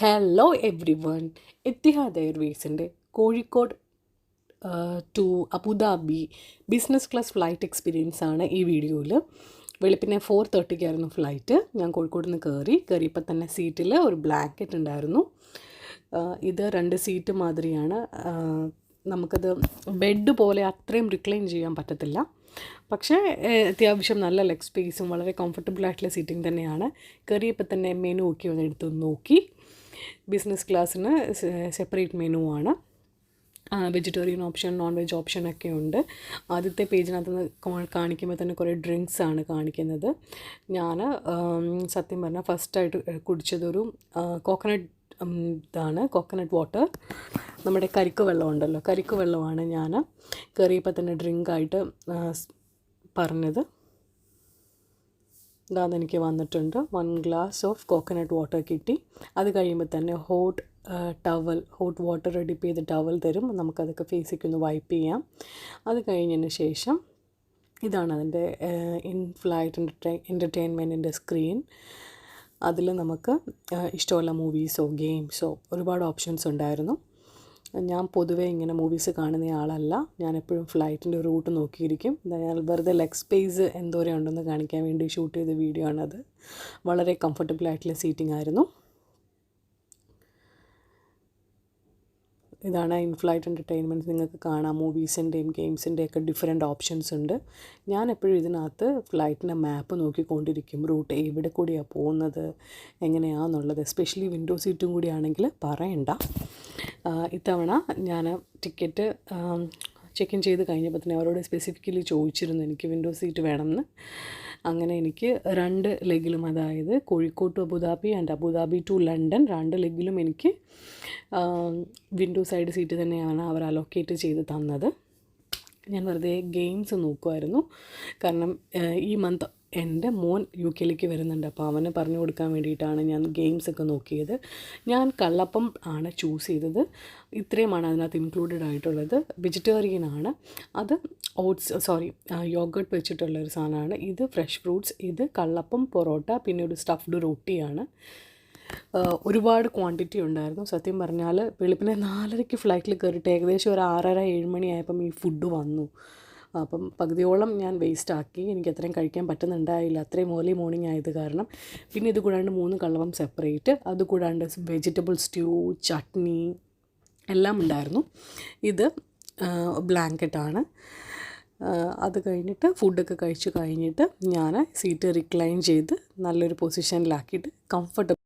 Hello everyone. Etihad എയർവേസിൻ്റെ Kozhikode to Abu Dhabi business class flight experience ആണ് ഈ വീഡിയോയിൽ. വെളുപ്പിനെ 4:30 ഫ്ലൈറ്റ്. ഞാൻ കോഴിക്കോട് നിന്ന് കയറിയപ്പോൾ തന്നെ സീറ്റിൽ ഒരു ബ്ലാങ്കറ്റ് ഉണ്ടായിരുന്നു. ഇത് 2 സീറ്റ് മാതിരിയാണ്. നമുക്കത് ബെഡ് പോലെ അത്രയും റിക്ലൈൻ ചെയ്യാൻ പറ്റത്തില്ല, പക്ഷേ അത്യാവശ്യം നല്ല ലെഗ് സ്പേസും വളരെ കംഫർട്ടബിളായിട്ടുള്ള സീറ്റിംഗ് തന്നെയാണ്. കയറിയപ്പോൾ തന്നെ മെനു ഒക്കെ ഒന്ന് എടുത്ത് നോക്കി. ബിസിനസ് ക്ലാസ്സിന് സെപ്പറേറ്റ് മെനു ആണ്. വെജിറ്റേറിയൻ ഓപ്ഷൻ, നോൺ വെജ് ഓപ്ഷനൊക്കെ ഉണ്ട്. ആദ്യത്തെ പേജിനകത്ത് നിന്ന് കാണിക്കുമ്പോൾ തന്നെ കുറേ ഡ്രിങ്ക്സ് ആണ് കാണിക്കുന്നത്. ഞാൻ സത്യം പറഞ്ഞാൽ ഫസ്റ്റായിട്ട് കുടിച്ചതൊരു കോക്കനട്ട് വാട്ടർ. നമ്മുടെ കരിക്ക് വെള്ളം ഉണ്ടല്ലോ, കരിക്ക് വെള്ളമാണ് ഞാൻ കയറിയപ്പോൾ തന്നെ ഡ്രിങ്കായിട്ട് പറഞ്ഞത്. അതെനിക്ക് വന്നിട്ടുണ്ട്. 1 ഗ്ലാസ് ഓഫ് കോക്കനട്ട് വാട്ടർ കിട്ടി. അത് കഴിയുമ്പോൾ തന്നെ ഹോട്ട് വാട്ടർ ഡിപ്പ് ചെയ്ത് ടവൽ തരും. നമുക്കതൊക്കെ ഫേസിലേക്ക് ഒന്ന് വൈപ്പ് ചെയ്യാം. അത് കഴിഞ്ഞതിന് ശേഷം ഇതാണ് അതിൻ്റെ ഇൻ ഫ്ലൈറ്റ് എൻ്റർടൈൻമെൻറ്റിൻ്റെ സ്ക്രീൻ. അതിൽ നമുക്ക് ഇഷ്ടമുള്ള മൂവീസോ ഗെയിംസോ ഒരുപാട് ഓപ്ഷൻസ് ഉണ്ടായിരുന്നു. ഞാൻ പൊതുവേ ഇങ്ങനെ മൂവീസ് കാണുന്ന ആളല്ല. ഞാൻ എപ്പോഴും ഫ്ലൈറ്റിൻ്റെ റൂട്ട് നോക്കിയിരിക്കും. ഞാൻ വെറുതെ ലെഗ് സ്പേസ് എന്തോരം ഉണ്ടെന്ന് കാണിക്കാൻ വേണ്ടി ഷൂട്ട് ചെയ്ത വീഡിയോ ആണത്. വളരെ കംഫർട്ടബിളായിട്ടുള്ള സീറ്റിംഗ് ആയിരുന്നു. ഇതാണ് ഇൻ ഫ്ലൈറ്റ് എൻ്റർടൈൻമെൻറ്റ്. നിങ്ങൾക്ക് കാണാം മൂവീസിൻ്റെയും ഗെയിംസിൻ്റെയൊക്കെ ഡിഫറെൻറ്റ് ഓപ്ഷൻസ് ഉണ്ട്. ഞാൻ എപ്പോഴും ഇതിനകത്ത് ഫ്ലൈറ്റിൻ്റെ മാപ്പ് നോക്കിക്കൊണ്ടിരിക്കും. റൂട്ട് എവിടെ കൂടിയാണ് പോകുന്നത്, എങ്ങനെയാണെന്നുള്ളത്. എസ്പെഷ്യലി വിൻഡോ സീറ്റും കൂടി ആണെങ്കിൽ പറയണ്ട. ഇത്തവണ ഞാൻ ടിക്കറ്റ് ചെക്ക് ഇൻ ചെയ്ത് കഴിഞ്ഞപ്പോൾ തന്നെ അവരോട് സ്പെസിഫിക്കലി ചോദിച്ചിരുന്നു എനിക്ക് വിൻഡോ സീറ്റ് വേണമെന്ന്. അങ്ങനെ എനിക്ക് 2 ലെഗിലും, അതായത് Kozhikode to Abu Dhabi and Abu Dhabi to London 2 ലെഗിലും എനിക്ക് വിൻഡോ സൈഡ് സീറ്റ് തന്നെയാണ് അവർ അലോക്കേറ്റ് ചെയ്ത് തന്നത്. ഞാൻ വെറുതെ ഗെയിംസ് നോക്കുമായിരുന്നു. കാരണം ഈ മന്ത് എൻ്റെ മോൻ UK വരുന്നുണ്ട്. അപ്പോൾ അവന് പറഞ്ഞു കൊടുക്കാൻ വേണ്ടിയിട്ടാണ് ഞാൻ ഗെയിംസൊക്കെ നോക്കിയത്. ഞാൻ കള്ളപ്പം ആണ് ചൂസ് ചെയ്തത്. ഇത്രയുമാണ് അതിനകത്ത് ഇൻക്ലൂഡഡ് ആയിട്ടുള്ളത്. വെജിറ്റേറിയൻ ആണ്. അത് യോഗട്ട് വെച്ചിട്ടുള്ളൊരു സാധനമാണ്. ഇത് ഫ്രഷ് ഫ്രൂട്ട്സ്, ഇത് കള്ളപ്പം, പൊറോട്ട, പിന്നെ ഒരു സ്റ്റഫ്ഡ് റൊട്ടിയാണ്. ഒരുപാട് ക്വാണ്ടിറ്റി ഉണ്ടായിരുന്നു. സത്യം പറഞ്ഞാൽ വെളുപ്പിനെ 4:30 ഫ്ലൈറ്റിൽ കയറിയിട്ട് ഏകദേശം ഒരു 6:30-7 മണിയായപ്പം ഈ ഫുഡ് വന്നു. അപ്പം പകുതിയോളം ഞാൻ വേസ്റ്റാക്കി. എനിക്ക് അത്രയും കഴിക്കാൻ പറ്റുന്നുണ്ടായില്ല, അത്രയും ഏർലി മോർണിംഗ് ആയത് കാരണം. പിന്നെ ഇത് കൂടാണ്ട് 3 കള്ളപ്പം സെപ്പറേറ്റ്, അത് കൂടാണ്ട് വെജിറ്റബിൾ സ്റ്റ്യൂ, ചട്നി എല്ലാം ഉണ്ടായിരുന്നു. ഇത് ബ്ലാങ്കറ്റാണ്. അത് കഴിഞ്ഞിട്ട് ഫുഡൊക്കെ കഴിച്ച് കഴിഞ്ഞിട്ട് ഞാൻ സീറ്റ് റിക്ലൈൻ ചെയ്ത് നല്ലൊരു പൊസിഷനിലാക്കിയിട്ട് കംഫർട്ടബിൾ